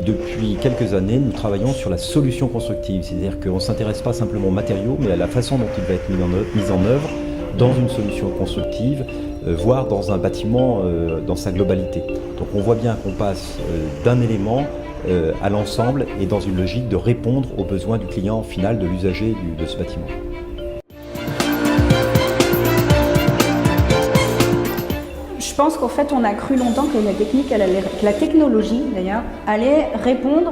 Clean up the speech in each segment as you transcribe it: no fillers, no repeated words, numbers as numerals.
Depuis quelques années, nous travaillons sur la solution constructive, c'est-à-dire qu'on ne s'intéresse pas simplement aux matériaux, mais à la façon dont il va être mis en œuvre dans une solution constructive, voire dans un bâtiment dans sa globalité. Donc on voit bien qu'on passe d'un élément à l'ensemble et dans une logique de répondre aux besoins du client final, de l'usager de ce bâtiment. Je pense qu'en fait, on a cru longtemps que la technologie d'ailleurs, allait répondre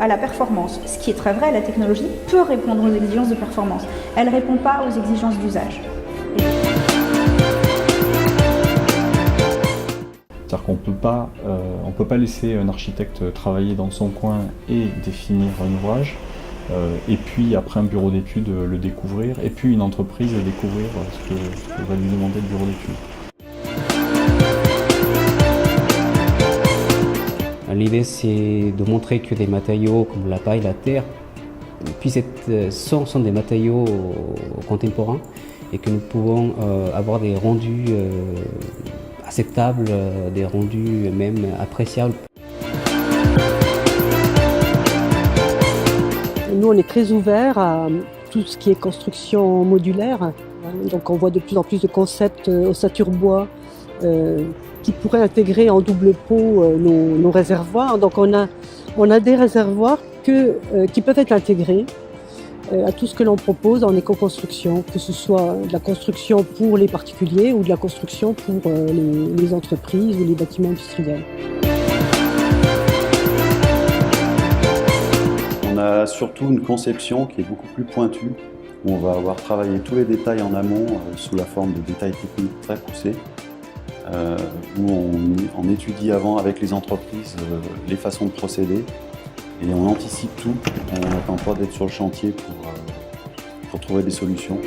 à la performance. Ce qui est très vrai, la technologie peut répondre aux exigences de performance. Elle ne répond pas aux exigences d'usage. C'est-à-dire qu'on ne peut pas laisser un architecte travailler dans son coin et définir un ouvrage, et puis après un bureau d'études le découvrir, et puis une entreprise découvrir ce que va lui demander le bureau d'études. L'idée, c'est de montrer que des matériaux comme la paille, la terre, sont des matériaux contemporains et que nous pouvons avoir des rendus acceptables, des rendus même appréciables. Nous, on est très ouverts à tout ce qui est construction modulaire. Donc on voit de plus en plus de concepts ossature bois qui pourraient intégrer en double pot nos réservoirs. Donc on a des réservoirs qui peuvent être intégrés à tout ce que l'on propose en éco-construction, que ce soit de la construction pour les particuliers ou de la construction pour les entreprises ou les bâtiments industriels. On a surtout une conception qui est beaucoup plus pointue, où on va avoir travaillé tous les détails en amont sous la forme de détails techniques très poussés, où on étudie avant avec les entreprises les façons de procéder et on anticipe tout, on n'attend pas d'être sur le chantier pour trouver des solutions.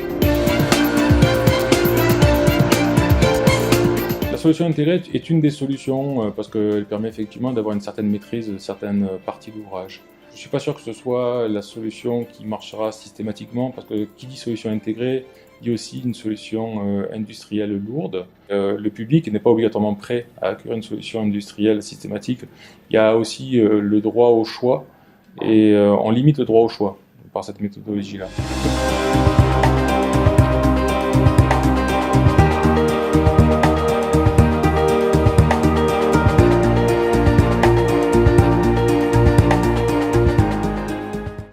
La solution intégrée est une des solutions parce qu'elle permet effectivement d'avoir une certaine maîtrise de certaines parties d'ouvrage. Je ne suis pas sûr que ce soit la solution qui marchera systématiquement parce que qui dit solution intégrée dit aussi une solution industrielle lourde. Le public n'est pas obligatoirement prêt à accueillir une solution industrielle systématique. Il y a aussi le droit au choix et on limite le droit au choix par cette méthodologie-là.